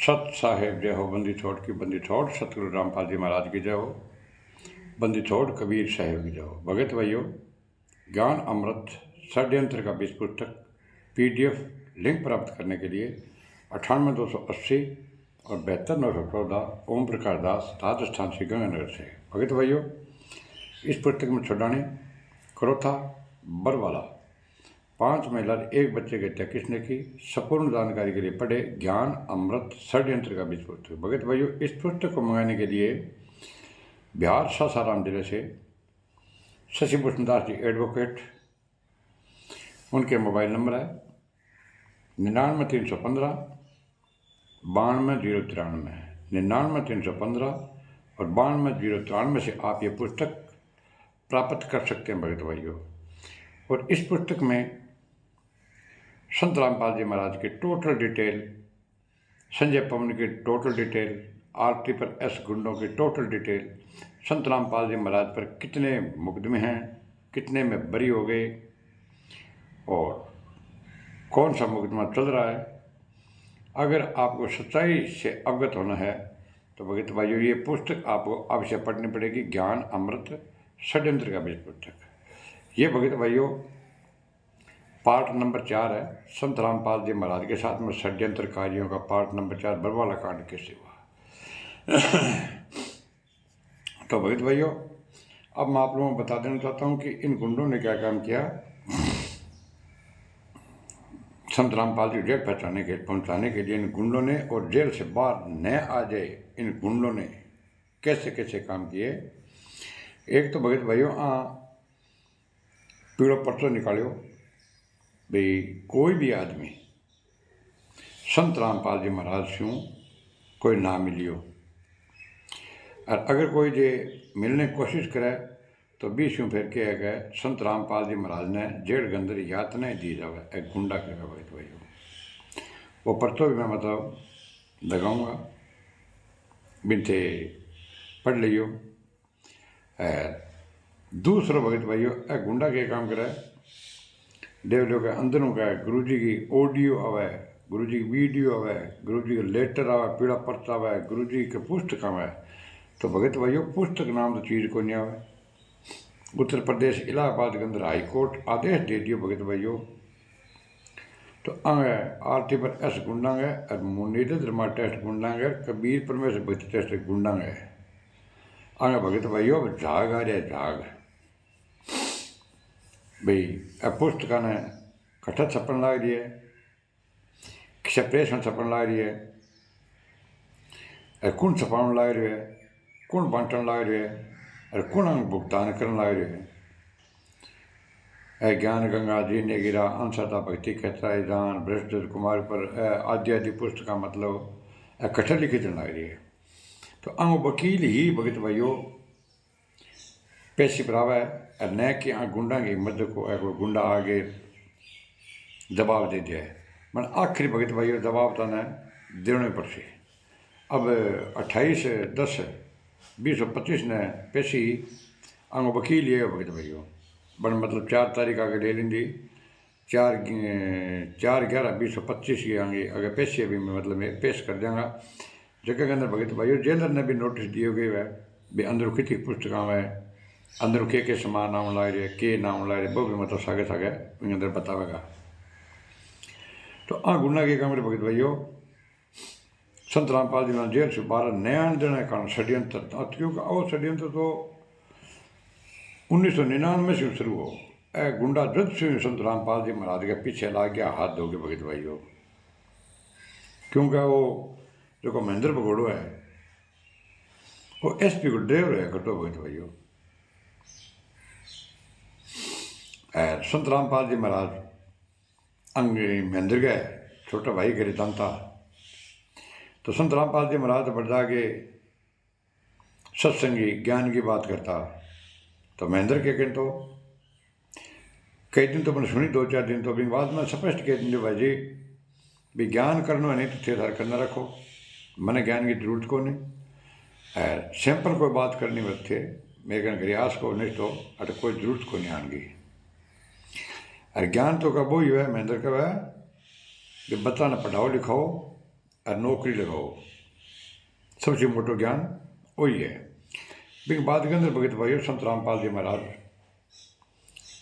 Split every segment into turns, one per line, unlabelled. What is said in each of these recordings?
सत साहेब जय हो, बंदी छोड़ की बंदी छोड़, सतगुरु रामपाल जी महाराज की जय हो, बंदी छोड़ कबीर साहेब की जय हो। भगत भाइयों, ज्ञान अमृत षड्यंत्र का बीज पुस्तक PDF लिंक प्राप्त करने के लिए 98-280 और 72-914 ओम प्रकाश दास, राजस्थान श्री गंगानगर से। भगत भाइयों, इस पुस्तक में छुड़ाने करोथा बरवाला 5 महिला 1 बच्चे की हत्या किसने की, संपूर्ण जानकारी के लिए पढ़े ज्ञान अमृत षड्यंत्र का बीज पुस्तक। भगत भाइयों, इस पुस्तक को मंगाने के लिए बिहार सासाराम जिले से शशिभूषण दास जी एडवोकेट, उनके मोबाइल नंबर है 99-315 92-093, 99-315 और 92-093 से आप ये पुस्तक प्राप्त कर सकते हैं। भगत भाइयों, और इस पुस्तक में संत रामपाल जी महाराज की टोटल डिटेल, संजय पवन की टोटल डिटेल, RT/S गुंडों की टोटल डिटेल, संत रामपाल जी महाराज पर कितने मुकदमे हैं, कितने में बरी हो गए और कौन सा मुकदमा चल रहा है। अगर आपको सच्चाई से अवगत होना है तो भगत भाइयों, ये पुस्तक आपको अवश्य पढ़नी पड़ेगी। ज्ञान अमृत षड्यंत्र का बीज पुस्तक। ये भगत भाइयों पार्ट नंबर 4 है, संत रामपाल जी महाराज के साथ में षड्यंत्र कार्यों का पार्ट नंबर 4, बरवाला कांड के सिवा। तो भगत भाइयों, अब मैं आप लोगों को बता देना चाहता हूँ कि इन गुंडों ने क्या काम किया। संत रामपाल जी जेल पहुंचाने के लिए इन गुंडों ने, और जेल से बाहर न आ जाए इन गुंडों ने कैसे कैसे काम किए। एक तो भगत भाइयों पीड़ो पर्चो निकालो भाई, कोई भी आदमी संत रामपाल जी महाराज से कोई ना मिलियो, और अगर कोई जे मिलने की कोशिश करे तो 20 फिर के गए संत रामपाल जी महाराज ने जेड़ गंदर यातनाएं दी जावे। एक गुंडा के भगत भाइयों, वो पर्चो भी मैं मतलब लगाऊंगा, बिनते पढ़ लियो। दूसरा भगत भाइयों, एक गुंडा के काम करे देवलों के अंदरों का गुरु जी की ऑडियो आवे, गुरु जी की वीडियो आवे, गुरु जी का लेटर आवे, पीड़ा पर्चा आवे, गुरु जी के पुस्तक आवे। तो भगत भाइयों, पुस्तक नाम तो चीज़ को नहीं आवे। उत्तर प्रदेश इलाहाबाद के अंदर हाई कोर्ट आदेश दे दियो भगत भाइयों, तो आगे RT/S गुंडांगे और मुनीद धर्मा टेस्ट गुंडांगे, कबीर परमेश्वर भक्ति टेस्ट गुंडांगे। आगे भगत भाइयों झाग आ रहा झाग भाई, पुस्तक ने कट्ठा छपन लग रही है, प्रेस में छपन लग रही है, कौन छपावन लग रही है, कौन बांटन लग रही है, और कौन भुगतान करने लग रही है। ज्ञान गंगा जी ने गिरा, अंशता भक्ति कहता दान, बृहस्पति कुमार पर आदि आदि पुस्तक मतलब कट्ठा लिखी चलने लग रही है। तो वकील ही भगत भाइयों पैसे परावा और न कि गुंडा की मदद को गुंडा आगे दबाव दे दिया है। मैं आखिरी भगत भाइयों दबाव तो न देने पर से अब 28/10/2025 ने पैसी वकील ये भगत भाइयों बन मतलब 4 तारीख आगे ले लेंगी, 4/11/2025 की आगे अगर पैसे भी मैं मतलब मैं पेश कर देंगा। जगह के अंदर भगत भाइयों जेलर ने भी नोटिस दिए गए है भाई अंदर कितनी पुस्तक है, अंदर के सामान आने लग रहे, के नाम लग रहे, वो भी मतलब सागे सागे अंदर बतावेगा। तो गुंडा के काम भगत भाइयों संत रामपाल जी ने जेल से 12 नया देने कारण षड्यंत्र, क्योंकि वो षड्यंत्र तो 1999 से शुरू हो। गुंडा जब से संत रामपाल जी महाराज के पीछे ला गया हाथ धोगे भगत भाइयों, क्योंकि वो जो महेंद्र भगोड़ो है वो SP को ड्राइवर है घटो भगत भाइयों। संत रामपाल जी महाराज महेंद्र गए छोटा भाई करे जानता, तो संत रामपाल जी महाराज बढ़ के सत्संगी ज्ञान की बात करता, तो महेंद्र के कहते तो कई दिन तो मैंने सुनी 2-4 दिन, तो बाद में स्पष्ट कह देंगे भाई जी भी ज्ञान करना नहीं तो ठेधार करना रखो, मैंने ज्ञान की जरूरत को नहीं। सिंपल कोई बात करनी मत थे मेरे ग्रियास को, नहीं तो अट कोई जरूरत को नहीं आनगी। और ज्ञान तो कब वो ही है महेंद्र का है कि बच्चा ने पढ़ाओ लिखाओ और नौकरी लगाओ, सबसे मोटो ज्ञान वही है। बिक बाद के अंदर भगत भाई संत रामपाल जी महाराज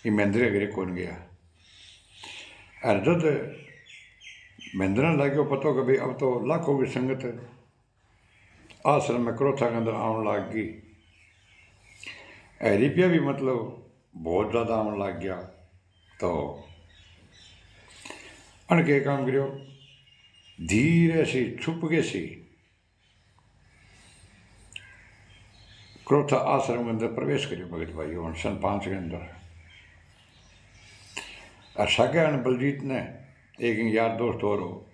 ये महेंद्र अगरे कौन गया, और जब महेंद्र लगे पता कि भाई अब तो लाखों की संगत आश्रम में क्रोथा के अंदर आने लग गई, रुपया भी मतलब बहुत ज़्यादा आने लग गया। तो अनके काम करो, धीरे से छुप के सी क्रोथा आश्रम के अंदर प्रवेश करियो भगत भाई सन 5 के अंदर। और सगे बलजीत ने एक यार दोस्त और हो,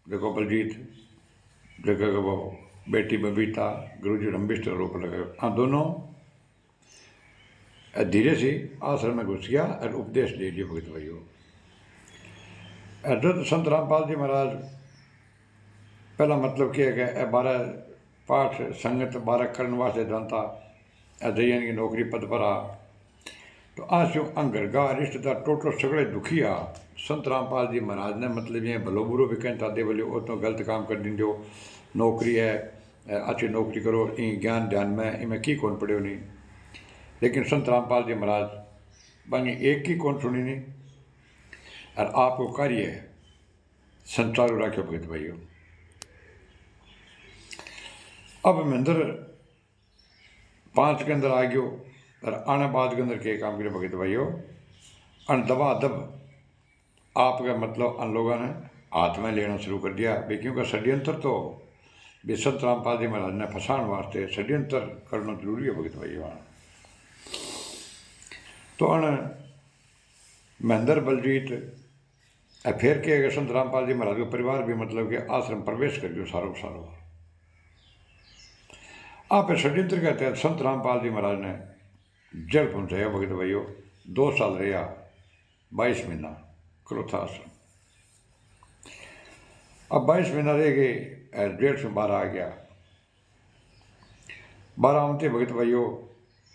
देखो बलजीत देखो वो बेटी बबीता गुरुजी रंबिष्ट रूप लगे, हाँ दोनों धीरे से आश्रम में घुस गया और उपदेश दे दिया भगत भाइयों। जो संत रामपाल जी महाराज पहला मतलब क्या है, 12 पाठ संगत 12 करने वास्ते जानता अजयन की नौकरी पद पर आ, तो आंसू अंगरगा रिश्तेदार टोटल सगड़े दुखिया संत रामपाल जी महाराज ने मतलब ये भलो बुरो भी कहता दे बोले वो तो गलत काम कर दी, जो नौकरी है अच्छी नौकरी करो, इन ज्ञान ध्यान में इमें की कौन पड़े नहीं। लेकिन संत रामपाल जी महाराज बाकी एक की कौन सुनी नहीं, और आपको कार्य संचार रखो भगत भाइयों। अब महेंद्र 5 के अंदर आ गयो, और आने बाद के अंदर के काम करे भगत भाइयों, अन दबा दब आपका मतलब अन लोगों ने हाथ में लेना शुरू कर दिया भाई, क्योंकि षड्यंत्र तो भी संत रामपाल जी महाराज ने फंसाने वास्ते षड्यंत्र करना जरूरी है भगत भाइयों। तो अन महेंद्र बलजीत फिर के संत रामपाल जी महाराज का परिवार भी मतलब कि आश्रम प्रवेश कर गयो सारो सारो। आप षड्यंत्र के तहत संत रामपाल जी महाराज ने जेल पहुंचाया भगत भाइयों, 2 साल रहा, 22 महीना क्रोथा आश्रम। अब 22 महीना रह गए, जेल से बाहर आ गया। 12 आमते भगत भाइयों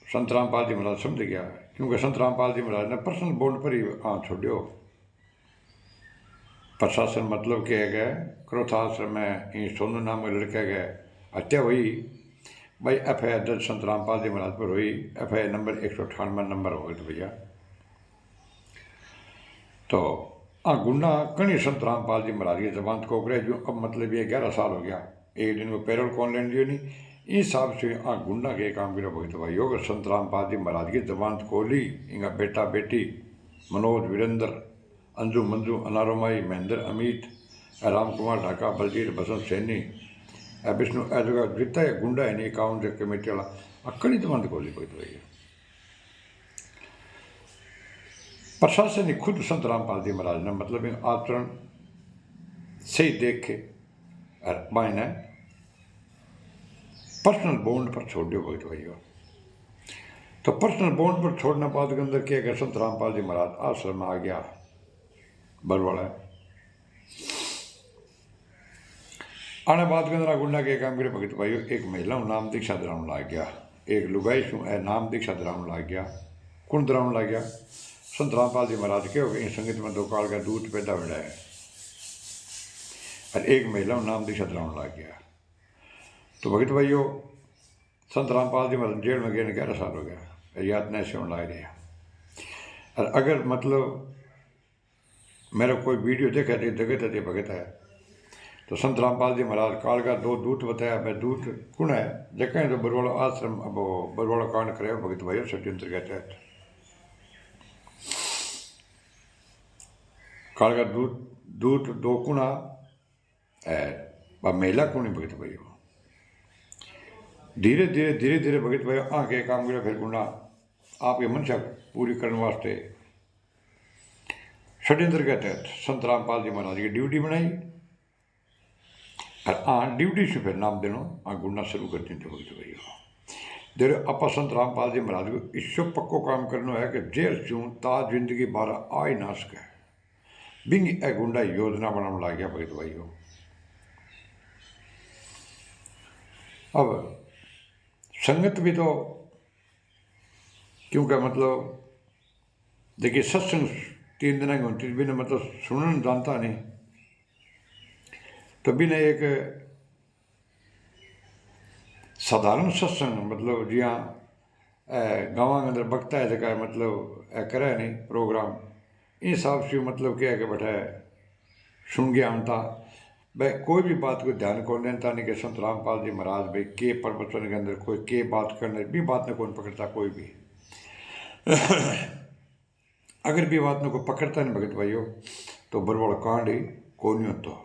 संत रामपाल जी महाराज समझ गया, क्योंकि संत रामपाल जी महाराज ने पर्सनल बॉन्ड पर ही छोड़ो। प्रशासन मतलब क्या है, क्रोथा आश्रम में सोनू नाम के लड़के गए हत्या हुई भाई, FIR दर्ज संत रामपाल जी महाराज पर हुई, FIR नंबर 198 नंबर हो गया। तो भैया तो गुंडा कणी संत रामपाल जी महाराज की जमानत को जो अब मतलब ये 11 साल हो गया, एक दिन को पैरोल कौन लेने दियो नहीं, इस हिसाब से गुंडा के काम करो भगत भाई होगा। संत रामपाल जी महाराज की जमानत खोली, इनका बेटा बेटी मनोज वीरेंद्र अंजू मंजू अनारोमाई महेंद्र अमित राम कुमार ढाका बलजीत बसंत सैनी विष्णु जगह जितना गुंडा है नहीं अकाउंट कमेटी वाला अक्कड़ी जमानत खोली भगत भाई। प्रशासन ने खुद संत रामपाल जी महाराज ने मतलब आचरण सही देख के मायने पर्सनल बॉन्ड पर छोड़ दियो भगत भाइयों। तो पर्सनल बॉन्ड पर छोड़ने बाद के अंदर क्या गया, संत रामपाल जी महाराज आश्रम में आ गया बरवाड़ा। आने बाद के अंदर गुंडा के काम करे भगत भाइयों, एक महिला नाम दीक्षा दराम ला गया, एक लुगाई नाम दीक्षा दराम ला गया। कौन दराम ला गया, संत रामपाल जी महाराज के हो गए संगीत में 2 काल का दूध पैदा बड़ा है, और एक महिला नाम दीक्षा दराम ला गया। तो भगत भाइयों संत रामपाल जी महाराज जेल में गए 11 साल हो गया, याद नहीं से ला रहे। और अगर मतलब मेरा कोई वीडियो देखा थे जगत है भगत है, तो संत रामपाल जी महाराज काल का 2 दूत बताया, मैं दूत कौन है देखें तो बरवाड़ा आश्रम अब बरवाड़ा कांड करे भगत भाइयों षड्यंत्र के तहत। काल का दूत 2 कुणा महिला कुणी भगत भाइयों। धीरे धीरे भगत भाई आके काम करे, फिर गुना आपकी मंशा पूरी करने वास्ते षड्यंत्र के तहत संत रामपाल जी महाराज की ड्यूटी बनाई, और ड्यूटी से फिर नाम देना गुना शुरू कर दी। भगत भाइयों देर आप संत रामपाल जी महाराज को इससे पक्को काम करना है कि जेल चूँ ताज जिंदगी 12 आ ही ना सके, बिंग ए गुंडा योजना बनाने लग गया भगत भाइयों। अब संगत भी तो क्योंकि मतलब देखिए सत्संग 3 दिन की होती बिना मतलब सुनने जानता नहीं, तो बिना एक साधारण सत्संग मतलब जिया गाँव के अंदर बकता है जगह मतलब करे नहीं प्रोग्राम इन हिसाब से मतलब क्या है कि बैठा सुन गया हमता भाई कोई भी बात को ध्यान कौन देता नहीं कि संत रामपाल जी महाराज भाई के प्रवचन के अंदर कोई के बात करने भी बात ने कौन पकड़ता कोई भी अगर भी बात ने को पकड़ता नहीं भगत भाइयों तो बरबड़ कांड ही को नहीं होता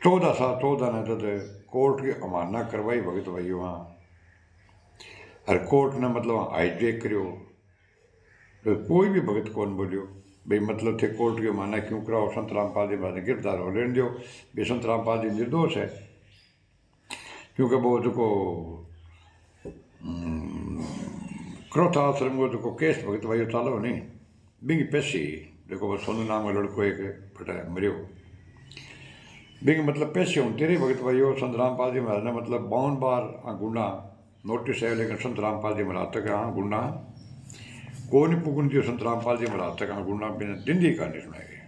14 साल 14 ने तो कोर्ट की अमाना करवाई भगत भाइयों वहाँ और कोर्ट ने मतलब हाईजेक करो तो कोई भी भगत कौन बोलियो भाई मतलब थे कोर्ट की अमाना क्यों कराओ संत रामपाल जी महाराज ने गिरफ्तार हो लेने दो भाई संत रामपाल जी निर्दोष है क्योंकि वो जो क्रोथा आश्रम को जो केस भगत भाइयों चालो नहीं बिंग पैसी देखो वो सोनू नाम का लड़को एक फटा मरियो बिंग मतलब पैसे होते रही भगत भाइयों संत रामपाल जी महाराज ने मतलब 52 बार गुंडा नोटिस है लेकिन संत रामपाल जी महाराज तक हाँ गुंडा को नहीं पुगन दियो संत रामपाल जी महाराज तक हाँ गुंडा बिना दिन की कहानी सुनाई गई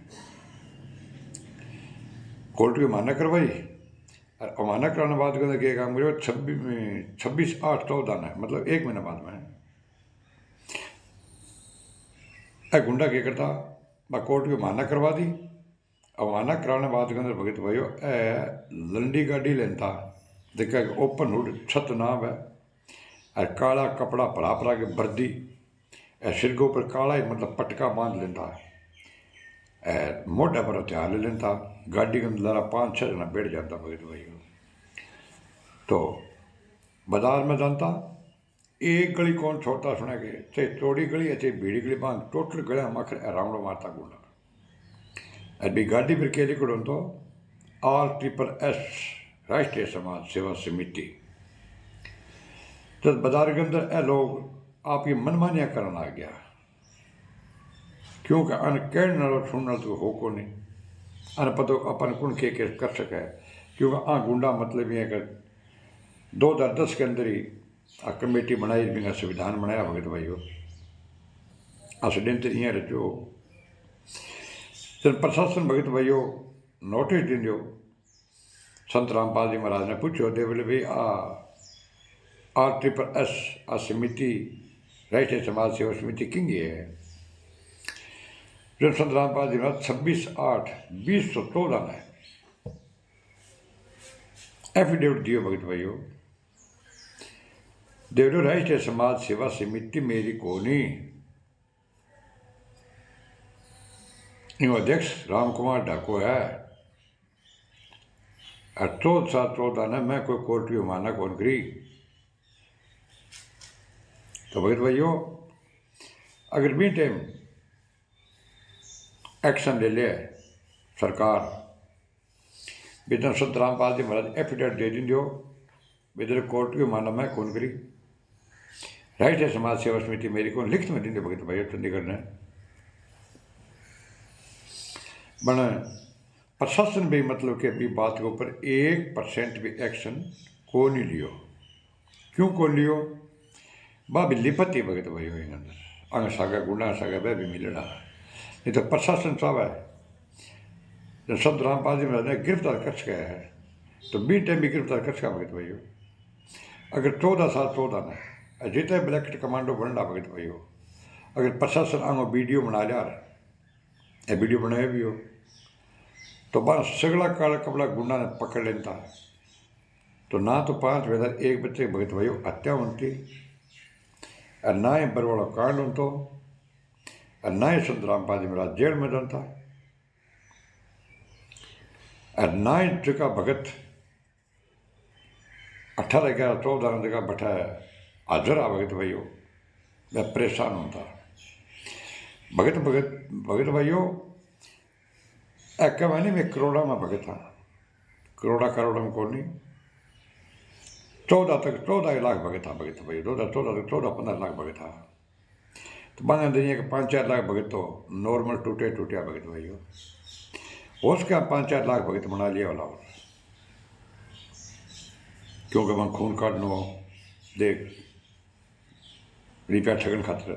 कोर्ट की अमाना करवाई और अमाना कराने बाद क्या काम करो 26/8/14 है मतलब 1 महीना बाद में गुंडा क्या करता मैं कोर्ट की अमाना करवा दी अमाना कराने बाद के अंदर भगत भाइयों लंडी गाड़ी लेता देखा ओपन हुड छत नाम है और काला कपड़ा भरा के बर्दी सिर के ऊपर काला ही मतलब पटका बांध लेता मोटा पर हथियार ले लेता गाड़ी के अंदर 5-6 जना बैठ जाता भगत भाइयों तो बाजार में जानता एक गली कौन छोड़ता सुना के चाहे चौड़ी गली है चाहे भीड़ी गली बांध टोटल गलियां मखर राउंड मारता गुंडा अभी गाड़ी पर के लिखो तो RSS राष्ट्रीय समाज सेवा समिति तो बाजार के अंदर ये लोग आप ये मनमानियाँ करना आ गया क्योंकि अन कहने सुनने तो हो को नहीं अन पता अपन कौन के कर सके क्योंकि गुंडा मतलब ये कि 2010 के अंदर ही कमेटी बनाई बिना संविधान बनाया भगत भाइयों षड्यंत्र इं रचो जब प्रशासन भगत भाइयों नोटिस दिंदो संत रामपाल जी महाराज ने पूछो दे बोले भाई RSS समिति राष्ट्रीय समाज सेवा समिति किंग है जो संत रामपाल जी महाराज 26/8/2014 में एफिडेविट दियो भगत भाइयों देवरो राष्ट्रीय समाज सेवा समिति मेरी कोनी इन अध्यक्ष राम कुमार डाको है 14 ने मैं कोई कोर्ट की अमाना कौन करी तो भगत भाइयों अगर भी टाइम एक्शन ले ले सरकार बेदन संत रामपाल जी महाराज एफिडेविट दे दी बेदर कोर्ट की अमाना मैं कौन करी राष्ट्रीय समाज सेवा समिति मेरी को लिखित में दी भगत भाइयों चंडीगढ़ ने बन प्रशासन भी मतलब कि अभी बात के ऊपर 1% भी एक्शन को नहीं लियो क्यों को लियो बा भी लिपति भगत भाई हो अंदर अंग सागा गुंडा सागा वह भी मिलना नहीं तो प्रशासन साहब है जब संत रामपाल जी महाराज ने गिरफ्तार कर सका है तो बी टाइम भी गिरफ्तार कर सका भगत भाई हो अगर 14 साल 14 ने जीता ब्लैकेट कमांडो बनना भगत भाई हो अगर प्रशासन आंगो वीडियो बना लिया ये वीडियो बनाया भी हो तो बस सगला काला कपड़ा गुंडा ने पकड़ लेता तो ना तो 5 वेदर एक बच्चे भगत भाइयों हत्या होती और ना ही बरवाड़ा कांड होता और ना ही संत रामपाल जी महाराज जेल में जानता और ना ही जगह भगत 18-11-14 जगह बैठा है हाजर आ भगत भाइयों मैं परेशान होता भगत भाइयों कहवानी में करोड़ा में भगत था करोड़ा में कौन नहीं 14 लाख भगत था भगत भाई 14 लाख भगत था तो बना दुनिया के 5-4 लाख भगत तो नॉर्मल टूटिया भगत भाई हो उसका 5-4 लाख भगत बना लिया वाला क्योंकि वहाँ खून काटनो देख रुपया ठगन खातर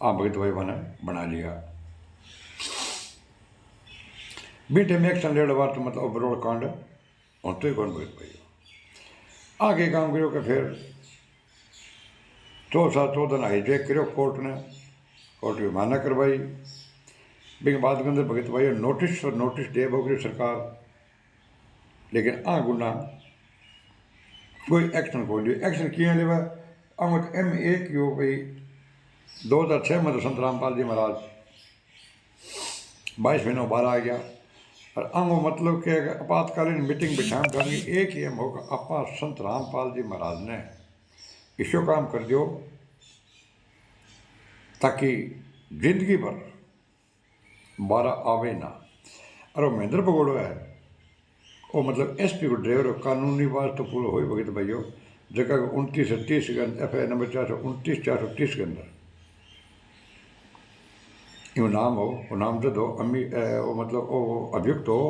भगत भाई बना लिया बीटे में एक्शन लेड़ बार तो मतलब ओवरऑल कांड और तो ही कौन भगत भाई आगे काम करो कि फिर 14 हाईजैक करो कोर्ट ने, कोर्ट की माना करवाई बिक बाद के अंदर भगत भाई नोटिस और नोटिस दे बोगरी सरकार, लेकिन आ गुना कोई एक्शन को लियो। एक्शन किए लेवा अमत M.A. क्यों भाई 2006 में तो संत रामपाल जी महाराज 22 महीनों बाहर आ गया और अंगो मतलब कि आपातकालीन मीटिंग बिठाम करनी एक ही एम होगा अपा संत रामपाल जी महाराज ने इसो काम कर दियो ताकि जिंदगी भर 12 आवे ना। और वो महेंद्र भगोड़ो है वो मतलब SP को ड्राइवर कानूनी बात तो पूरा हो भगत भाइयों जगह 29-30 के अंदर FIR नंबर 429-430 के अंदर यो नाम हो वो नाम तो दो अम्मी वो मतलब वो अभियुक्त हो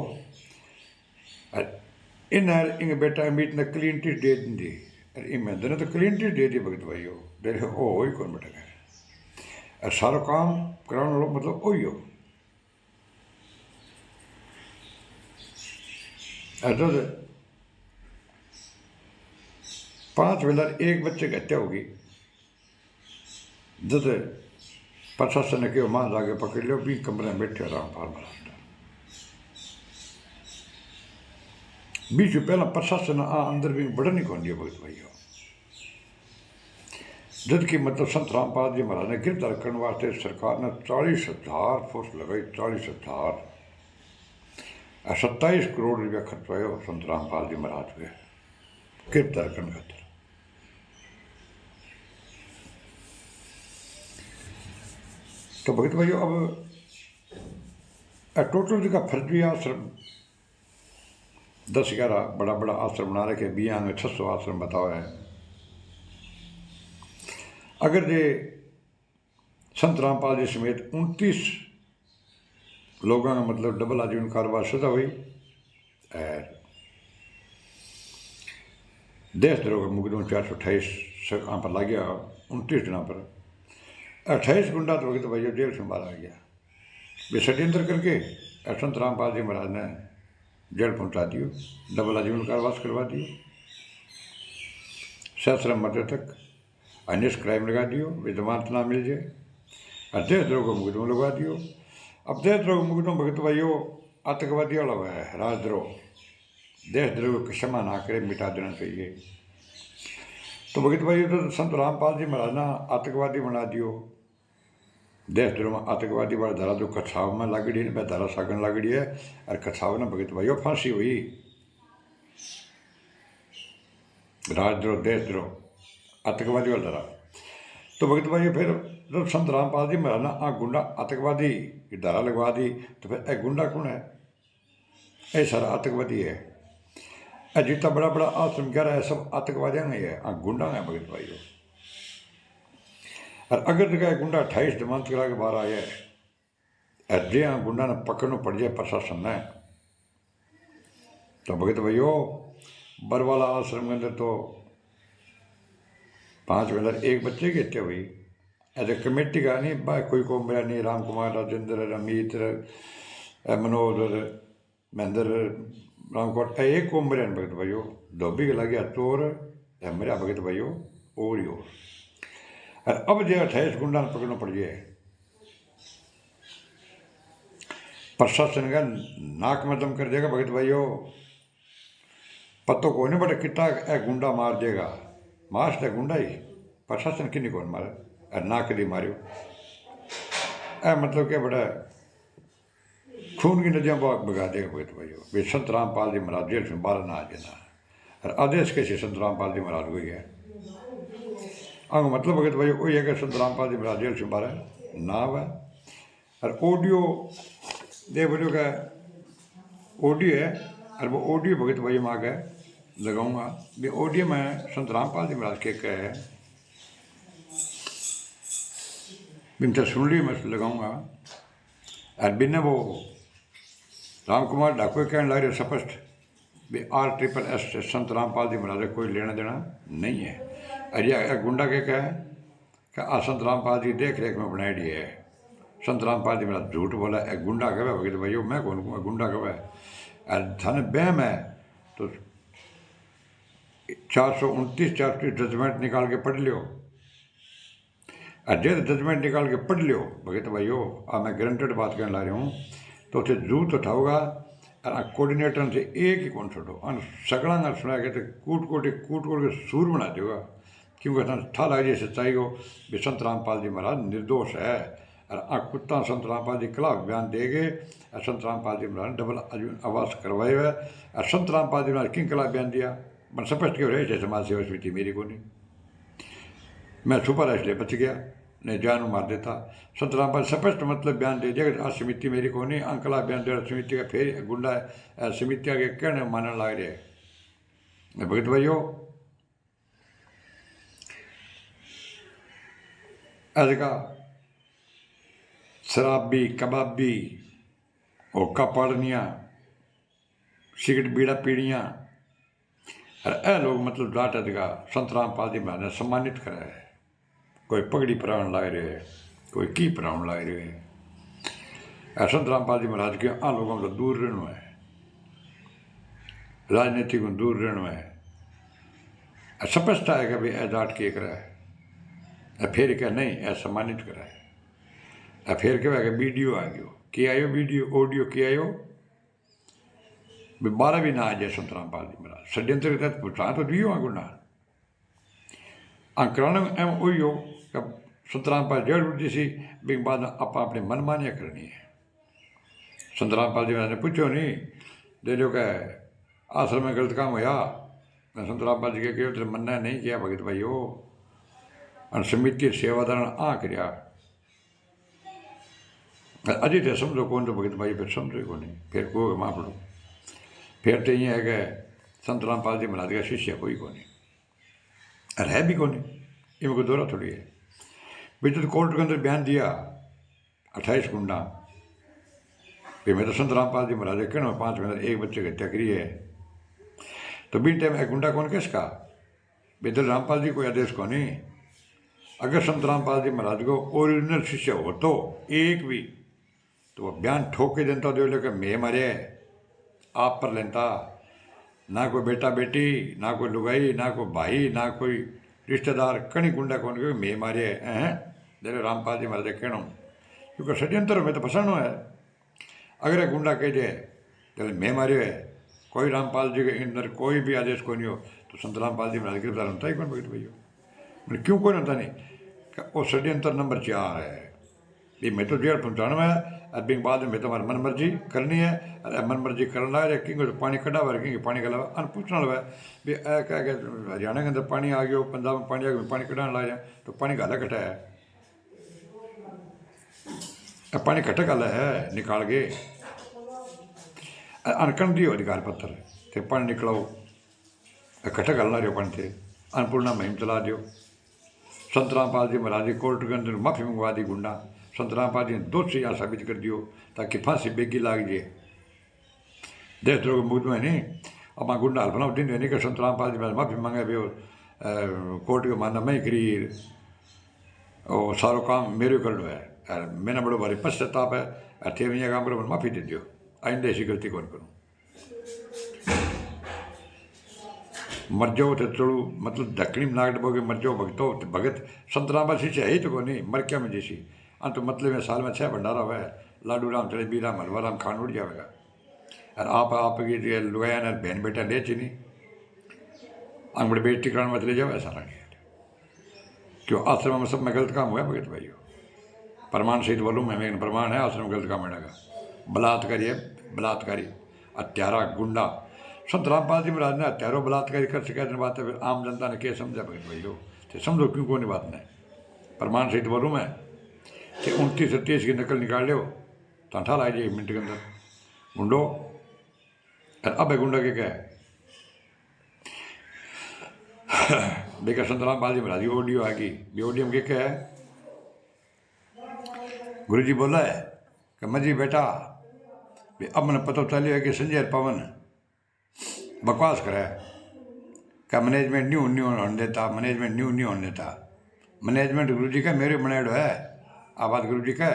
इन इंग बेटा अमित ने क्लीन चिट दे दी अरे इन महेंद्र ने तो क्लीन चिट दे दी भगत भाइयों दे ओ ही कौन बेटा है सारो काम कराने वालों मतलब वही हो। तो 5 वेलर एक बच्चे की हत्या होगी जब प्रशासन ने क्यों मां जाके पकड़ लियो 20 कमरे में बैठे रामपाल महाराज 20 पहला प्रशासन अंदर भी बड़ा नहीं कौन दिया भगत भाइयों जबकि मतलब संत रामपाल जी महाराज ने गिरफ्तार करने वास्ते सरकार ने 40,000 फोर्स लगाई 40,000 और 27 करोड़ रुपया खर्चवाया संत रामपाल जी महाराज के गिरफ्तार करने खातर। तो भगत भाइयों अब टोटल जी का फर्जी आश्रम 10-11 बड़ा बड़ा आश्रम बना रखे 20 में 600 आश्रम बताओ है। अगर जे संत रामपाल जी समेत 29 लोगों का मतलब डबल आजीवन कारोबार सजा हुई और देशद्रोह का मुकदमा 428 पर लग गया 29 दिनों पर 28 गुंडा तो तो भैया जेल से बाहर आ गया वे षड्यंत्र करके संत रामपाल जी महाराज ने जेल पहुंचा दियो डबल आजीवन कारावास करवा दियो 7 मरते तक अनिश क्राइम लगा दियो वे जमानत ना मिल जाए और देशद्रोह का मुकदमा लगा दियो। अब देशद्रोह का मुकदमा भगत भाइयों आतंकवादी वाला हुआ है राजद्रोह देशद्रोह को क्षमा ना करे मिटा देना चाहिए। तो भगत भाइयों तो संत रामपाल जी महाराज ना आतंकवादी बना दियो देशद्रोह में आतंकवादी वाला धारा जो कछाव में लागड़ी है धारा सागन लागड़ी है और कछाव ने भगत भाइयों फांसी हुई राजद्रोह देशद्रोह आतंकवादी वाला धारा। तो भगत भाइयों फिर जब संत रामपाल जी महाराज ना गुंडा आतंकवादी की धारा लगवा दी तो फिर एक गुंडा कौन है ये सारा आतंकवादी है जितना बड़ा बड़ा आश्रम कह रहा है सब आतंकवादियों में है गुंडा है भगत भाइयों। और अगर जगह गुंडा 28 जमानत करा के बाहर आया है जे गुंडा ने पकड़ना पड़ जाए प्रशासन ने तो भगत भाइयों बरवाला आश्रम के अंदर तो 5 वेलर एक बच्चे की हत्या हुई ऐसे कमेटी का नहीं भाई कोई को मेरा नहीं राम कुमार राजेंद्र अमित मनोज महेंद्र रामकोट एक को मेरे भगत भाइयों धोबी के लगे चोर मेरा भगत भाइयों और ही और अब जो 28 गुंडा पकड़ना पड़ गया प्रशासन का नाक में दम कर देगा भगत भाइयों पत्तो को नहीं बड़ा कितना गुंडा मार देगा मार से गुंडा ही प्रशासन किन्नी कौन मारे और नाक दी मारियो मतलब क्या बड़ा खून की नदियाँ बगा देगा भगत भाइयों वे संत रामपाल जी महाराज जेल से बाहर ना आ जाना और आदेश कैसे संत रामपाल जी महाराज हुई है अंग मतलब भगत भाई वही है कि संत रामपाल जी महाराज जेल से बाहर ना हुआ और ऑडियो दे बोलियो का ऑडियो है और वो ऑडियो भगत भाई में आगे लगाऊंगा ये ऑडियो में संत रामपाल जी महाराज के कहे है बिन सुन ली मैं लगाऊंगा और बिना वो राम कुमार डाकू कहने लग रहे स्पष्ट भी RSS से संत रामपाल जी महाराज कोई लेना देना नहीं है। अरे गुंडा के क्या है कि संत रामपाल जी देख रेख में बनाई दी है संत रामपाल जी मेरा झूठ बोला, एक गुंडा कहे भगत भाइयों मैं कौन कहूँ, गुंडा कहे थाने बहम है तो 429 जजमेंट निकाल के पढ़ लियो, जब जजमेंट निकाल के पढ़ लियो भगत भाइयों, मैं गारंटेड बात कहने ला रहा हूँ, तो उसे जूत उठाओगा और कोऑर्डिनेटर से एक ही कौन छोड़ो अन सगड़ा ना सुना के कूट कूट के सूर बना देगा, क्योंकि था लगे सच्चाई को भी संत रामपाल जी महाराज निर्दोष है, और कुत्ता संत रामपाल जी खिलाफ बयान दे गए, और संत रामपाल जी महाराज डबल आवास करवाए हुए, और संत रामपाल जी महाराज किन खिलाफ बयान दिया मैं स्पष्ट क्यों रहे समाज सेवा समिति मेरी को नहीं, मैं छुपा रहा इसलिए बच गया, नहीं जान मार देता। संत रामपाल स्पष्ट मतलब बयान दे दिया कि समिति मेरी को नहीं, अंकला बयान दे रहा समिति का फिर गुंडा समिति आगे कहने मानने लग रहे भगत भाइयों। अजका शराबी कबाबी होका पाड़निया सिगरेट बीड़ा पीड़ियाँ और ए लोग मतलब डाट अजका संत रामपाल जी महाराज ने सम्मानित करा है, कोई पगड़ी पराण ला रहे है, कोई की पराण ला रहे है। संत रामपाल जी महाराज के आ लोगों को दूर रहना है, राजनीति को दूर रहना है, स्पष्ट है कि भाई ए डाट के करा है, फिर क्या नहीं ए सम्मानित करा है, फिर क्या वीडियो आ गयो कि आयो वीडियो ऑडियो कि आयो बारह भी ना आ जाए संत रामपाल जी महाराज षड्यंत्र के तहत पूछा तो दियो आ गुना अंकरण एम उयो संत रामपाल जेल उठी सी भी बाद आप अपने मन मानिया करनी है। संत रामपाल जी महाराज ने पूछो नहीं दे लो क्या आश्रम में गलत काम होया, संत रामपाल जी के तेरे मन्ना नहीं किया भगत भाइयों, समिति सेवादारण आ करया अजय थे समझो कौन तो भगत भाई फिर समझो को नहीं, फिर को माँ पढ़ो फिर तो ये है कि संत रामपाल जी महाराज का शिष्य कोई को नहीं, अरे है भी को नहीं, इनको दौरा थोड़ी है। विद्युत कोर्ट के अंदर बयान दिया 28 गुंडा फिर मैं तो संत रामपाल जी महाराज कहना 5 में एक बच्चे की हत्या करी है, तो बिन टाइम एक गुंडा कौन किसका बेदल रामपाल जी कोई आदेश को नहीं। अगर संत रामपाल जी महाराज को ओरिजिनल शिष्य हो तो एक भी तो वह बयान ठोक के जनता दे लेकर मैं मरे आप पर लेता, ना कोई बेटा बेटी ना कोई लुगाई ना कोई भाई ना कोई रिश्तेदार कणी गुंडा कौन के मैं मारे हैं जरे रामपाल जी महाराज कहना, क्योंकि षड्यंत्र में तो फसानो है। अगर एक गुंडा कह दे चल मैं मारे है कोई रामपाल जी के अंदर कोई भी आदेश को नहीं हो तो संत रामपाल जी महाराज गिरफ्तार होता ही कौन भगत भैया, मैंने क्यों कोई होता नहीं वो षड्यंत्र नंबर 4 है ये मैं तो जेल पहुँचाना है, अब बाद में तुम्हारी मन मर्जी करनी है, अरे मन मर्जी करना है किंग तो पानी कटा हुआ किंग पानी का अलावा अन पूछना लगा भी क्या हरियाणा के अंदर पानी आ गया पंजाब में पानी आ गया पानी कटाने लगा जाए तो पानी गाला कटा है, पानी कटा गाला है निकाल के अनकन दियो अधिकार पत्र थे पानी निकलाओ कटा गालना रहो पानी थे अन्नपूर्णा मुहिम चला दियो। संत रामपाल जी महाराज कोर्ट के अंदर माफी मंगवा दी गुंडा, संत रामपाल जी ने दोषी यहाँ साबित कर दियो ताकि फांसी बेगी लाग जाए देशद्रोह के मुकदमे नहीं। अब मैं गुंडा हल्फना दिन नहीं कि संत रामपाल जी महाराज माफी मांगे भी कोर्ट के मानना मैं करी और सारो काम मेरे कर लो है मैंने बड़ो भारी पश्चाताप है थे भैया काम करो माफी दे दियो आइंदा ऐसी गलती कौन करूँ। मर जाओ तो चढ़ू मतलब दक्षिणी में नाग डबोगे मर जाओ भगतो तो भगत संत रामपाल शिष्य है ही तो को नहीं मर क्या में जैसी अंत मतलब में साल में 6 भंडारा हुआ है लाडू राम चले बी राम हलवा राम खान उड़ जाएगा और आपकी लुगाया ना बहन बेटा ले चीनी अंग बड़े बेटी कराने मत ले जाओ सारा क्यों आश्रम में सब में गलत काम हुआ भगत भाई प्रमाण सहित बोलूँ मैं प्रमाण है आश्रम गलत काम मिलेगा बलात्कारी है बलात्कारी हत्यारा गुंडा संत रामपाल जी महाराज ने हत्यारों बलात्कारी कर सके बात है आम जनता ने क्या समझा भगत भाई तो समझो क्यों कौन बात नहीं प्रमाण सहित बोलूँ मैं कि 29 से 30 की नकल निकाल लो तो अठा ला जाए 1 मिनट के अंदर गुंडो अब है गुंडा के क्या है देखा संत रामपाल जी महाराज ऑडियो आ गई ऑडियो में क्या है गुरु जी बोला है कि मजी बेटा अब मैंने पता चलिए कि संजय पवन बकवास करे क्या मैनेजमेंट नहीं होने देता मैनेजमेंट नहीं होने देता मैनेजमेंट गुरु जी का मेरे बनाएडो है आ बात गुरु जी का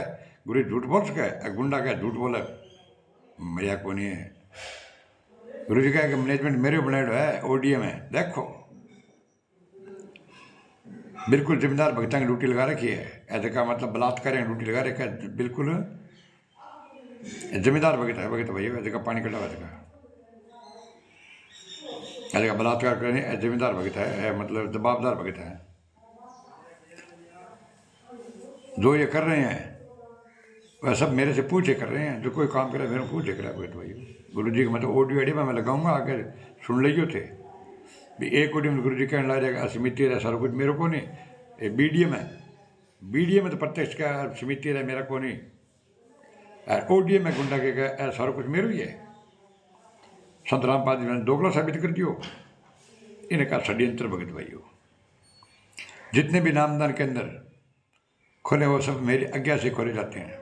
गुरु झूठ बोल सके, गुंडा क्या झूठ बोले मजाक को नहीं है। गुरु जी कहे कि मैनेजमेंट मेरे बनाए है ओडीएम है, देखो बिल्कुल जिम्मेदार भगत की ड्यूटी लगा रखी है। ऐसे का मतलब बलात्कार की ड्यूटी लगा रखा है, बिल्कुल जिम्मेदार भगत है। भगत भाई ऐसे का पानी कटा ऐसे का बलात्कार करने जिम्मेदार भगत है, मतलब जवाबदार भगत है। जो ये कर रहे हैं वह सब मेरे से पूछे कर रहे हैं, जो कोई काम करे मेरे पूछे करे भगत भाई। गुरु जी का मतलब ऑडियो आईडी में मैं लगाऊंगा, आगे सुन लियो थे भी एक ऑडियो में गुरु जी कहने लग जाएगा समिति है सारा कुछ मेरे को नहीं, एक बीडीएम है, बीडीएम में तो प्रत्यक्ष का समिति है मेरा को नहीं, ओडीएम में गुंडा के सारा कुछ मेरे ही है। संत रामपाल जी ने दोगला साबित कर दियो। इन्हें कहा षड्यंत्र भगत भाइयों, जितने भी नामदान के अंदर खोले वो सब मेरी आज्ञा से खोले जाते हैं।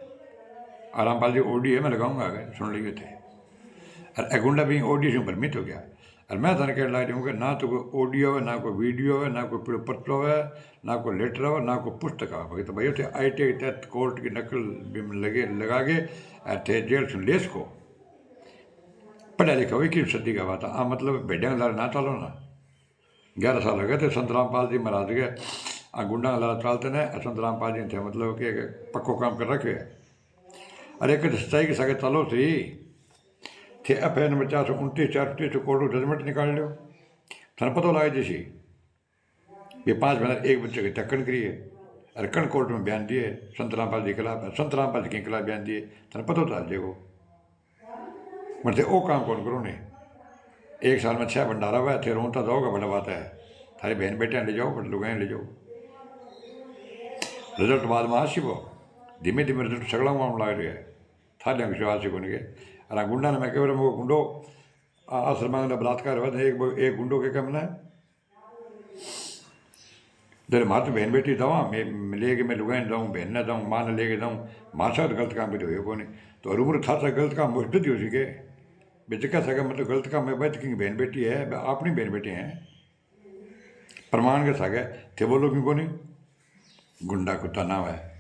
और रामपाल जी ओडी मैं लगाऊंगा, अगर सुन लिए थे। और गुंडा भी ओडी से भ्रमित हो गया। और मैं थाने कहने लग रहा ना तो कोई ऑडियो है, ना कोई वीडियो है, ना कोई पत्र है, ना कोई लेटर है, ना कोई पुस्तक है। भगत भाइयों थे ITA तहत कोर्ट की नकल लगे लगा के थे जेल सुन लेस को पढ़ा लिखा हुई कि सदी का बात है। मतलब भेड़िया लारे ना चलो ना, 11 साल हो गए थे संत रामपाल जी महाराज के गुंडा लारा चलते ने। संत रामपाल जी थे मतलब कि पक्को काम कर रखे है। अरे एक सच्चाई के साथ चलो थी थे FIR नंबर 429 438 कोर्ट जजमेंट निकाल लो। थाने पता लगे जैसी ये 5 महीना एक बच्चे की टक्कन करी है। और कण कोर्ट में बयान दिए संत रामपाल जी के खिलाफ, संत रामपाल जी के खिलाफ बयान दिए। थाने पता चल जाएगो मतलब वो काम कौन करो ने। 1 साल में 6 भंडारा हुआ थे, रोता जाओगा बड़ा बात है। थारी बहन बेटियाँ ले जाओ, बड़े लुगाएं ले जाओ। रिजल्ट बाद में आसी वो धीमे धीमे रिजल्ट सगड़ा में लग रहा है। थारे विश्वास को नहीं गए। और गुंडा ने मैं कह वो गुंडो आश्रम में बलात्कार हुआ था, एक गुंडो के कम ना जब माँ तो बहन बेटी जाऊँ मैं लेके मैं लुगाई जाऊँ, बहन ना जाऊँ, माँ ने लेके जाऊँ, माँ साथ गलत काम भी तो हो नहीं। तो अरूबर था गलत काम मुश्किल हो सके बेचका सका मतलब गलत काम में बच की बहन बेटी है, अपनी बहन बेटी हैं प्रमाण के सके थे बोलो क्यों को नहीं। गुंडा कुत्ता नाम है।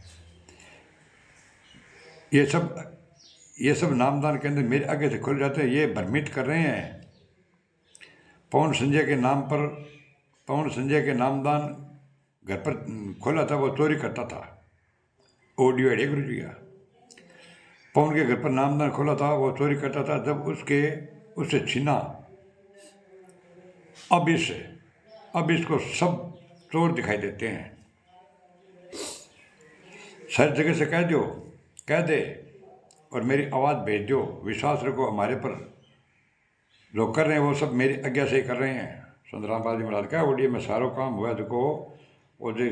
ये सब नामदान के अंदर मेरे आगे से खुल जाते हैं। ये भ्रमित कर रहे हैं। पवन संजय के नाम पर, पवन संजय के नामदान घर पर खोला था, वो चोरी करता था। ऑडियो है गुरु जी का। पवन के घर पर नामदान खोला था, वो चोरी करता था। जब उससे छीना अब इसको सब चोर दिखाई देते हैं। हर जगह से कह दे और मेरी आवाज़ भेज दो। विश्वास रखो हमारे पर, जो कर रहे हैं वो सब मेरी आज्ञा से ही कर रहे हैं। संत रामपाल जी महाराज का ओडियो में सारो काम हुआ। देखो वो जो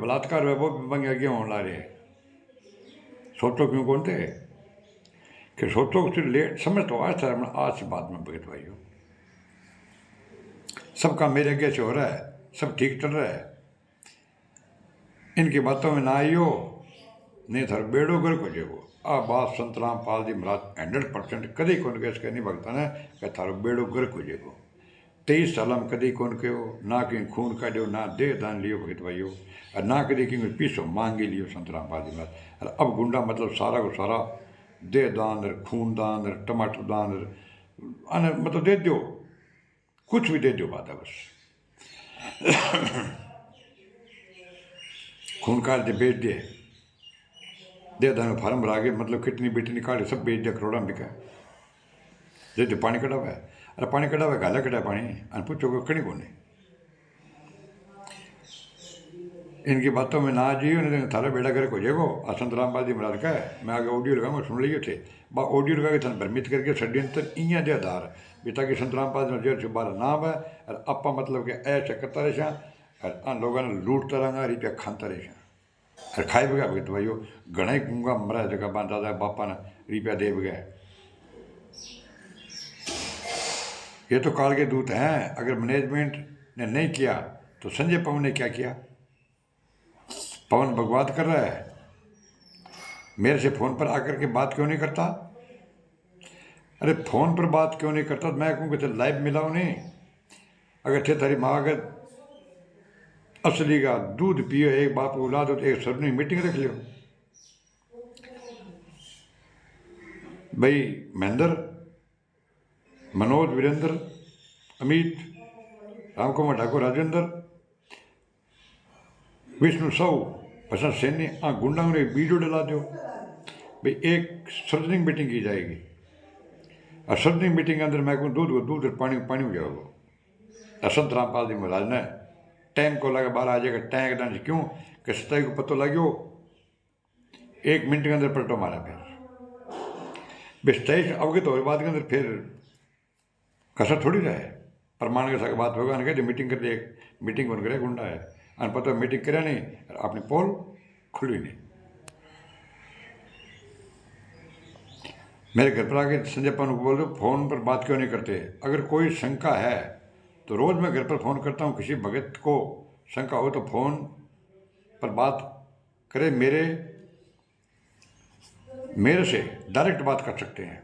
बलात्कार हुआ वो भी बंग आगे होने ला रहे। सोचो क्यों कौन थे कि सोचो कि लेट समझ तो आज था, आज से बाद में भगत भाइयों सब काम मेरे आगे से हो रहा है, सब ठीक चल रहा है। इनकी बातों में ना आइयो नहीं थर बेड़ो गर्क हो जाएगो। आ बात संत रामपाल जी महाराज 100% कभी कौन कह सके नहीं भगता ने कि थारो बेड़ो गर्क हो जाएगो। 23 साल में कभी कौन कहो ना कहीं खून काटो, ना देह दान लियो भगत भाइयों, और ना कभी कहीं पीछो मांगे लियो संत रामपाल जी महाराज। और अब गुंडा मतलब सारा को सारा देह दान, खून दान, टमाटर दान, मतलब दे दो, कुछ भी दे दो बात है बस। खून काट दे बेच दे, दे दान फार्म भरा के मतलब कितनी बेटी निकाले सब बेच दिया, करोड़ा में बिका। दे पानी कटा हुआ है, अरे पानी कटा हुआ गाला कटा पानी, अरे पूछो कहीं को नहीं। इनकी बातों में ना जियो नहीं थारा बेड़ा करे को जेगो। संत रामपाल जी महाराज का है, मैं आगे ऑडियो लगाऊंगा सुन लिए थे। बा ऑडियो लगा के थाने भ्रमित करके षड्यंत्र इं दे आधार भी ताकि संत रामपाल जी जेल से बारह नाम है। और आपा मतलब के ऐसे करता रहे और लोगों ने लूटता रहेगा, रुपया खाता रहे और खाए बगैर भगत भाइयों घना ही गूंगा मरा जगह बन दादा बापा ने रुपया दे बगैर। ये तो काल के दूत हैं। अगर मैनेजमेंट ने नहीं किया तो संजय पवन ने क्या किया। पवन बकवाद कर रहा है, मेरे से फोन पर आकर के बात क्यों नहीं करता। अरे फोन पर बात क्यों नहीं करता, मैं कहूँ कि लाइव मिलाओ नहीं। अगर थे तारी माँ अगर असली का दूध पियो, एक बाप को उला दो तो एक सरनी मीटिंग रख लियो। भाई महेंद्र, मनोज, वीरेंद्र, अमित, रामकुमार ठाकुर, राजेंद्र, विष्णु सौ पसंद सैनी आ गुंडा ने वीडियो डला दो भाई। एक सार्वजनिक मीटिंग की जाएगी और सार्वजनिक मीटिंग के अंदर मैं कहूँ दूध को दूध और पानी को पानी हो जाओगे। संत रामपाल जी महाराज ने टाइम को लगा 12 आ जाएगा टैंक डांस क्यों कि सताई को पता लगे 1 मिनट के अंदर पलटो मारा फिर सताई अवगत हो बाद के अंदर फिर कसर थोड़ी रहे प्रमाण के साथ बात होगा ना मीटिंग कर दे मीटिंग बन करे गुंडा है अन पता मीटिंग करे नहीं अपनी पोल खुली नहीं। मेरे घर पर आके संजय पान को बोल दो फोन पर बात क्यों नहीं करते। अगर कोई शंका है तो रोज़ मैं घर पर फ़ोन करता हूँ, किसी भगत को शंका हो तो फ़ोन पर बात करे, मेरे से डायरेक्ट बात कर सकते हैं।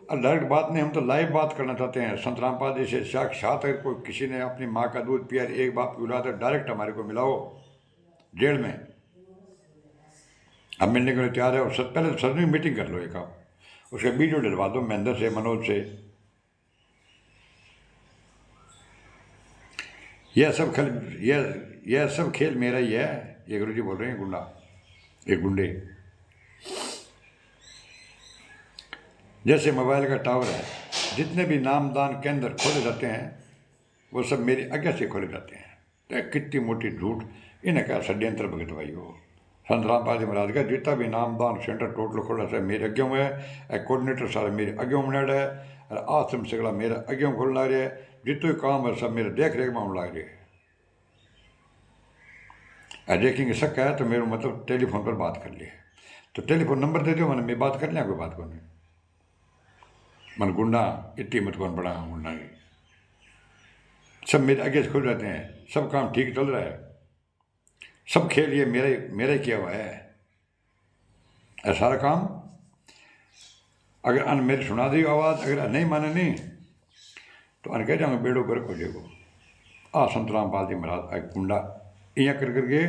और डायरेक्ट बात नहीं, हम तो लाइव बात करना चाहते हैं। संत रामपाल जी से साक्षात अगर कोई किसी ने अपनी माँ का दूध पिया, एक बाप की औलाद, डायरेक्ट हमारे को मिलाओ जेल में, हम मिलने के लिए तैयार है। और पहले तो सार्वजनिक मीटिंग कर लो एक आप, उसका वीडियो डलवा दो महेंद्र से, मनोज से। यह सब खेल मेरा ही है। ये गुरु जी बोल रहे हैं गुंडा, ये गुंडे। जैसे मोबाइल का टावर है, जितने भी नामदान केंद्र खोले जाते हैं वो सब मेरी आज्ञा से खोले जाते हैं। तो कितनी मोटी झूठ इन्हें क्या षड्यंत्र भगत भाई हो। संत रामपाल जी महाराज का जितना भी नामदान सेंटर टोटल खोला है मेरे आज्ञा में है। कोऑर्डिनेटर सारे मेरे आज्ञा में है और आश्रम सगला मेरे आज्ञा में खोलना रहे। जितने काम है सब मेरे देख रेख में होने लग रहे हैं। देखेंगे शक है तो मेरे मतलब टेलीफोन पर बात कर लिए, तो टेलीफोन नंबर दे दो, मैंने मैं बात कर लिया, कोई बात को नहीं। मन गुंडा इतनी मत कौन बड़ा गुंडा की, सब मेरे आगे से खुल जाते हैं, सब काम ठीक चल रहा है, सब खेल ये मेरे किया हुआ है। ऐसा सारा काम अगर अन मेरी सुना दी आवाज़, अगर नहीं माने नहीं तो अन कह जाऊँगा बेड़ो गर्क हो जाएगो। संत रामपाल जी महाराज एक गुंडा इं करके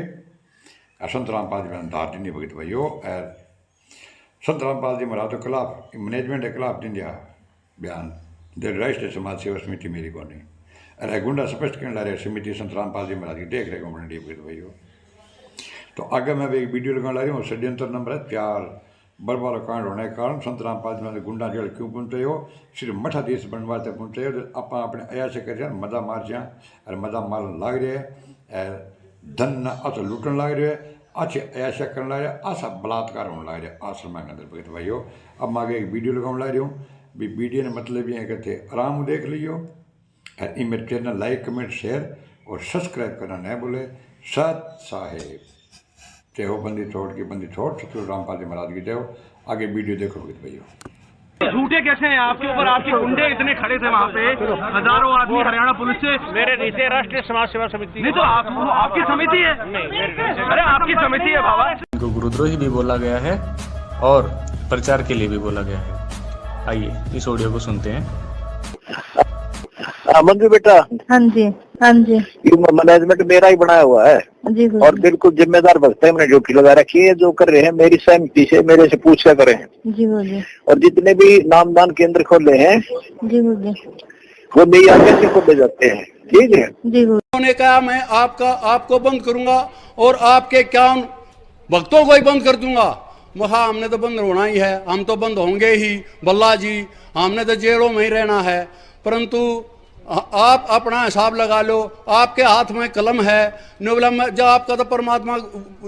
संत रामपाल जी महाराज धार दी भगत भाई हो। संत रामपाल जी महाराज के खिलाफ मैनेजमेंट के खिलाफ दिन दिया बयान दे राष्ट्रीय समाज सेवा समिति मेरी को नहीं। अरे गुंडा स्पष्ट कहने ला रहे समिति संत रामपाल जी महाराज की देख रेख में बनी भगत भाई हो। तो आगे मैं एक वीडियो लगा ला रही हूँ, षड्यंत्र नंबर है 4। बरबाला कांड होने के कारण संत रामपाल जी महाराज गुंडा जेल क्यों पहुंचे हो, सिर्फ मठाधीश बनवा तक पहुंचे हो। आप अपने अया से कर मजा मार जा और मजा मारन लाग रहे है, धन न अस लुटन लाग रहे है, अच्छे ऐसा करने लग रहे, आशा बलात्कार होने लग रहे आश्रम के अंदर भगत भाई हो। अब मैं आगे एक वीडियो लगाने ला रही हूँ, वीडियो ने मतलब ये कहते आराम देख लियो और इन मेरे चैनल लाइक कमेंट शेयर और सब्सक्राइब करना नहीं भूले। सत साहेब जय हो। बंदी छोड़ की बंदी छोड़, सतगुरु रामपाल जी महाराज की जय हो। आगे वीडियो देखो भगत भाई हो।
झूठे कैसे हैं आपके ऊपर, आपके गुंडे इतने खड़े थे वहाँ पे, हजारों आदमी हरियाणा पुलिस से।
मेरे नीचे राष्ट्रीय समाज सेवा समिति
नहीं तो आपकी समिति है। अरे आपकी समिति है बाबा।
इनको गुरुद्रोही भी बोला गया है और प्रचार के लिए भी बोला गया है। आइए इस ऑडियो को सुनते हैं।
मंजू बेटा,
हाँ जी हाँ जी,
मैनेजमेंट मेरा ही बनाया हुआ है
जी
और बिल्कुल जिम्मेदार भक्त है। मैंने ड्यूटी लगा रखी है, जो कर रहे हैं मेरी सहमति से मेरे से पूछ कर करें।
जी बोलिए।
और जितने भी नामदान केंद्र खोले हैं
जी बोलिए,
वो मेरी आज्ञा से खोले जाते हैं। ठीक है
जी बोलिए।
उन्होंने कहा मैं आपको बंद करूंगा और आपके क्या भक्तों को ही बंद कर दूंगा। महा हमने तो बंद होना ही है, हम तो बंद होंगे ही बल्ला जी, हमने तो जेलों में ही रहना है। परंतु आप अपना हिसाब लगा लो, आपके हाथ में कलम है। जब आपका तो परमात्मा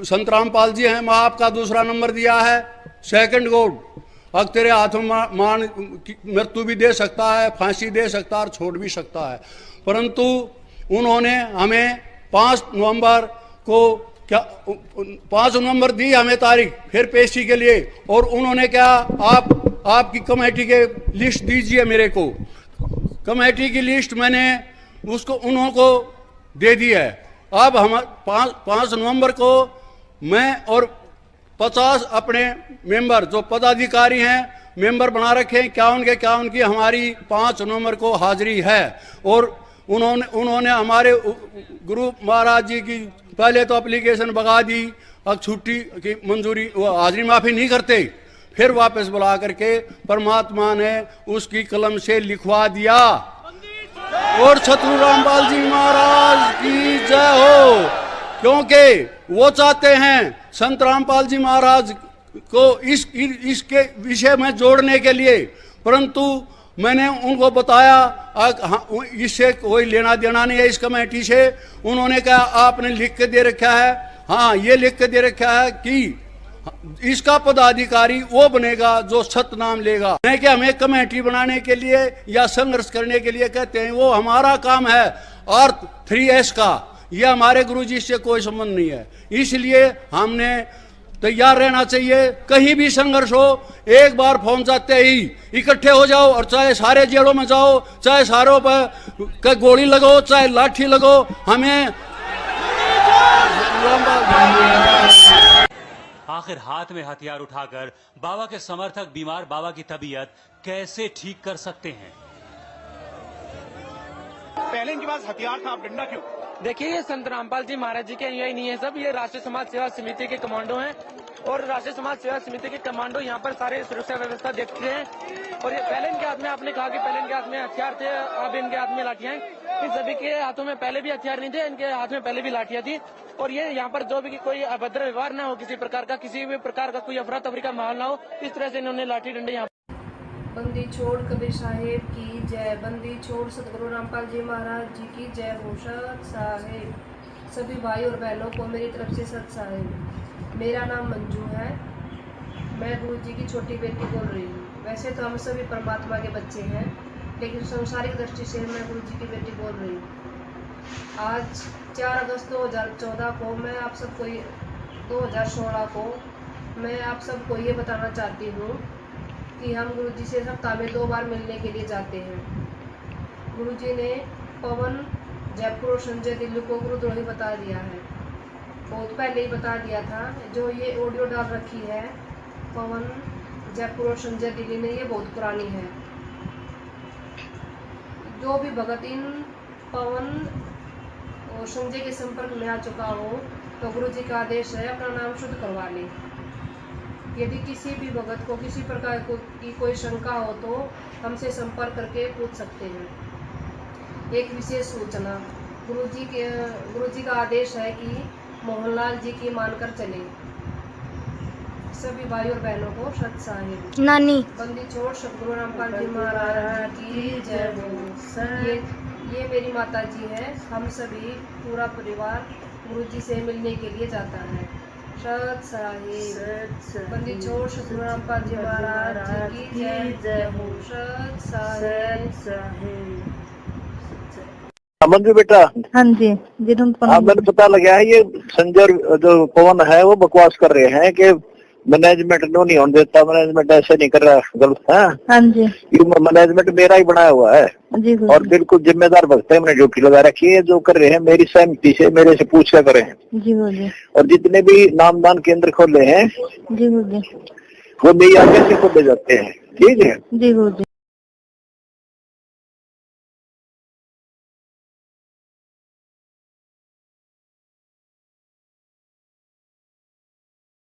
संत रामपाल जी हैं, मैं आपका दूसरा नंबर दिया है, सेकंड गॉड। अब तेरे हाथों में मान मृत्यु भी दे सकता है, फांसी दे सकता है और छोड़ भी सकता है। परंतु उन्होंने हमें 5 नवंबर को 5 नवंबर दी हमें तारीख फिर पेशी के लिए। और उन्होंने क्या आपकी कमेटी के लिस्ट दीजिए मेरे को। कमेटी की लिस्ट मैंने उसको उन्हों को दे दी है। अब हम 5 नवंबर को मैं और 50 अपने मेंबर जो पदाधिकारी हैं मेंबर बना रखे हैं, क्या उनकी हमारी 5 नवंबर को हाजिरी है। और उन्होंने हमारे गुरु महाराज जी की पहले तो एप्लीकेशन भगा दी, अब छुट्टी की मंजूरी हाजिरी माफ़ी नहीं करते, फिर वापस बुला करके परमात्मा ने उसकी कलम से लिखवा दिया। और छतरू रामपाल जी महाराज की जय हो, क्योंकि वो चाहते हैं संत रामपाल जी महाराज को इसके विषय में जोड़ने के लिए, परंतु मैंने उनको बताया इससे कोई लेना देना नहीं है इस कमेटी से। उन्होंने कहा आपने लिख के दे रखा है, हाँ ये लिख के दे रखा है कि इसका पदाधिकारी वो बनेगा जो सतनाम लेगा, नहीं कि हमें कमेटी बनाने के लिए या संघर्ष करने के लिए कहते हैं। वो हमारा काम है अर्थ 3S का, ये हमारे गुरुजी से कोई संबंध नहीं है। इसलिए हमने तैयार रहना चाहिए, कहीं भी संघर्ष हो एक बार फोन जाते ही इकट्ठे हो जाओ, और चाहे सारे जेलों में जाओ, चाहे सारों पर गोली लगो, चाहे लाठी लगो, हमें
आखिर हाथ में हथियार उठाकर बाबा के समर्थक बीमार बाबा की तबीयत कैसे ठीक कर सकते हैं?
पहले इनके पास हथियार था, अब डंडा क्यों?
देखिए ये संत रामपाल जी महाराज जी के अनुयायी नहीं है सब, ये राष्ट्रीय समाज सेवा समिति के कमांडो हैं, और राष्ट्रीय समाज सेवा समिति के कमांडो यहाँ पर सारे सुरक्षा व्यवस्था देखते हैं। और ये पहले इनके हाथ में, आपने कहा कि पहले इनके हाथ में हथियार थे, अब इनके हाथ में लाठियां हैं। इन सभी के हाथों में पहले भी हथियार नहीं थे, इनके हाथ में पहले भी लाठियां थी। और ये यहाँ पर जो भी कोई अभद्र व्यवहार ना हो, किसी प्रकार का, किसी भी प्रकार का कोई अफरा तफरी का माहौल ना हो, इस तरह से इन्होंने लाठी डंडे यहाँ।
बंदी छोड़ कबीर साहेब की जय, बंदी छोड़ सतगुरु रामपाल जी महाराज जी की जय हो। सत साहेब, सभी भाई और बहनों को मेरी तरफ से सत साहेब। मेरा नाम मंजू है, मैं गुरु जी की छोटी बेटी बोल रही हूँ। वैसे तो हम सभी परमात्मा के बच्चे हैं, लेकिन संसारिक दृष्टि से मैं गुरु जी की बेटी बोल रही हूँ। आज 4 अगस्त 2014 को मैं आप सबको 2016 को मैं आप सबको ये बताना चाहती हूँ कि हम गुरुजी से सप्ताह में 2 बार मिलने के लिए जाते हैं। गुरुजी ने पवन जयपुर और संजय दिल्ली को गुरुद्रोही बता दिया है, बहुत पहले ही बता दिया था। जो ये ऑडियो डाल रखी है पवन जयपुर और संजय दिल्ली ने, ये बहुत पुरानी है। जो भी भगत इन पवन और संजय के संपर्क में आ चुका हो तो गुरुजी का आदेश है अपना नाम शुद्ध करवा ले। यदि किसी भी भगत को किसी प्रकार की कोई शंका हो तो हमसे संपर्क करके पूछ सकते हैं। एक विशेष सूचना, गुरुजी का आदेश है कि मोहनलाल जी की मानकर चले। सभी भाई और बहनों को सत साहिब। नानी बंदी छोड़ सतगुरु रामपाल जी महाराज की जय हो। ये मेरी माता जी है। हम सभी पूरा परिवार गुरुजी से मिलने के लिए जाता है। सत साहिब, बंदी छोड़ सतगुरु रामपाल जी महाराज जी की जय हो। सत साहिब।
मंजू बेटा,
हाँ जी जी,
मैंने पता लगा है ये संजय जो पवन है वो बकवास कर रहे हैं कि मैनेजमेंट नो नहीं होने देता, मैनेजमेंट ऐसे नहीं कर रहा, गलत है।
हाँ जी,
ये मैनेजमेंट मेरा ही बनाया हुआ है
जी
और बिल्कुल जिम्मेदार भक्त है। मैंने ड्यूटी लगा रखी है, जो कर रहे हैं मेरी सहमति से मेरे से पूछ कर करें।
जी बोलिए।
और जितने भी नामदान केंद्र खोले हैं
जी बोलिए।
वो मेरी आगे से खोले जाते हैं, ठीक है।
जी बोलिए।